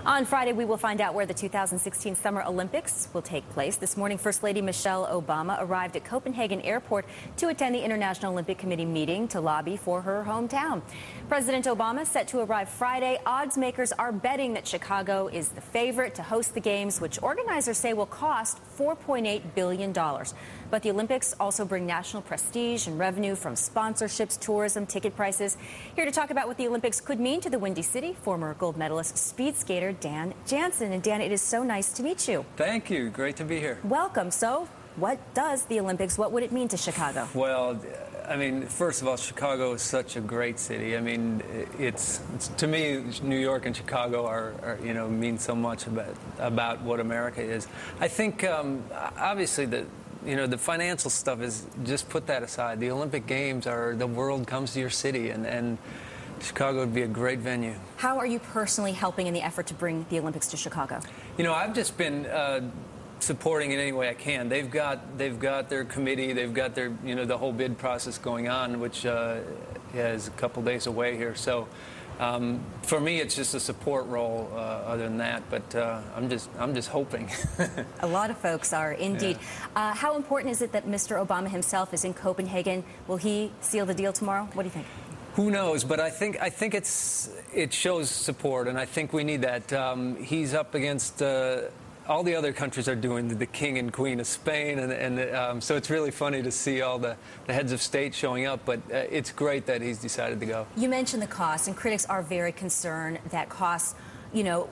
On Friday, we will find out where the 2016 Summer Olympics will take place. This morning, First Lady Michelle Obama arrived at Copenhagen Airport to attend the International Olympic Committee meeting to lobby for her hometown. President Obama set to arrive Friday. Odds makers are betting that Chicago is the favorite to host the Games, which organizers say will cost $4.8 billion. But the Olympics also bring national prestige and revenue from sponsorships, tourism, ticket prices. Here to talk about what the Olympics could mean to the Windy City, former gold medalist speed skater Dan Jansen. And Dan, it is so nice to meet you. Thank you. Great to be here. Welcome. So what does the Olympics, what would it mean to Chicago? Well, I mean, first of all, Chicago is such a great city. I mean, it's to me, New York and Chicago are mean so much about what America is. I think obviously the financial stuff is, just put that aside. The Olympic Games are, the world comes to your city, and Chicago would be a great venue. How are you personally helping in the effort to bring the Olympics to Chicago? I've just been supporting in any way I can. They've got their committee, they've got their the whole bid process going on, which is a couple days away here. So for me, it's just a support role. Other than that, but I'm just hoping. A lot of folks are indeed. Yeah. How important is it that Mr. Obama himself is in Copenhagen? Will he seal the deal tomorrow? What do you think? Who knows? But I think it shows support, and I think we need that. He's up against. All the other countries are doing the king and queen of Spain, and so it's really funny to see all the heads of state showing up, but it's great that he's decided to go. You mentioned the costs, and critics are very concerned that costs,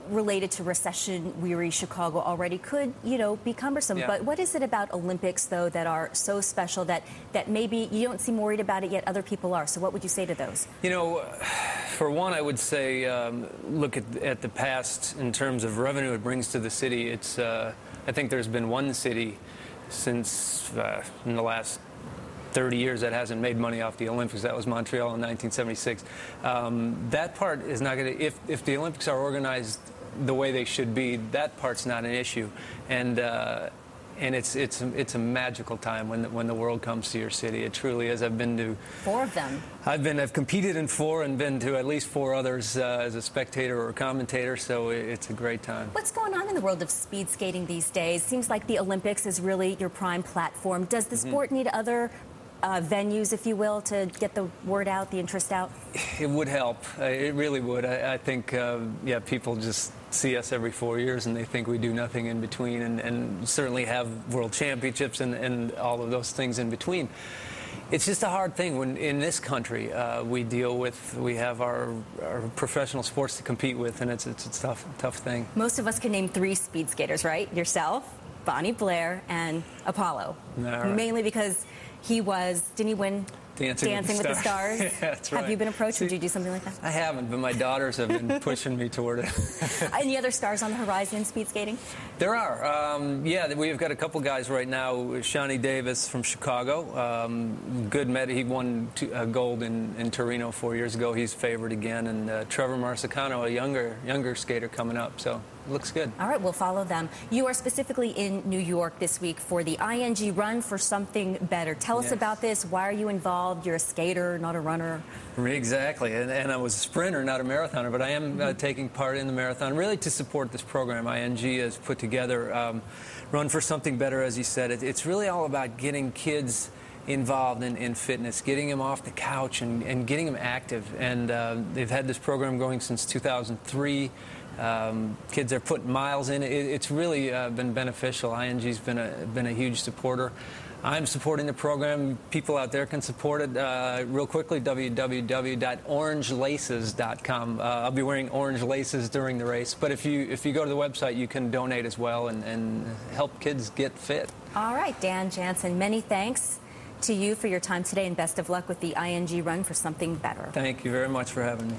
related to recession-weary Chicago already could, be cumbersome. Yeah. But what is it about Olympics, though, that are so special that maybe you don't seem worried about it, yet other people are? So what would you say to those? For one, I would say look at the past in terms of revenue it brings to the city. It's I think there's been one city since in the last 30 years that hasn't made money off the Olympics. That was Montreal in 1976. That part is not going to, if the Olympics are organized the way they should be, that part's not an issue. And it's a magical time when the world comes to your city. It truly is. I've been to 4 of them. I've competed in 4 and been to at least 4 others as a spectator or a commentator. So it's a great time. What's going on in the world of speed skating these days? Seems like the Olympics is really your prime platform. Does the sport need other venues, if you will, to get the word out, the interest out? It would help. It really would. I think, people just see us every 4 years and they think we do nothing in between, and certainly have world championships and all of those things in between. It's just a hard thing when in this country we have our professional sports to compete with, and it's a tough thing. Most of us can name 3 speed skaters, right? Yourself, Bonnie Blair, and Apollo. Right. Mainly because didn't he win Dancing with the Stars? Yeah, that's right. Have you been approached? Would you do something like that? I haven't, but my daughters have been pushing me toward it. Any other stars on the horizon in speed skating? There are. We've got a couple guys right now. Shawnee Davis from Chicago, good med. He won gold in Torino 4 years ago. He's favored again. And Trevor Marsicano, a younger skater coming up. So looks good. All right, we'll follow them. You are specifically in New York this week for the ING Run for Something Better. Tell us about this. Why are you involved? You're a skater, not a runner. Exactly, and I was a sprinter, not a marathoner, but I am taking part in the marathon, really to support this program ING has put together. Run for Something Better, as you said. It's really all about getting kids involved in fitness, getting them off the couch and getting them active. And they've had this program going since 2003. Kids are putting miles in. It's really been beneficial. ING's been a huge supporter. I'm supporting the program. People out there can support it real quickly, www.orangelaces.com. I'll be wearing orange laces during the race. But if you go to the website, you can donate as well and help kids get fit. All right, Dan Jansen, many thanks to you for your time today, and best of luck with the ING Run for Something Better. Thank you very much for having me.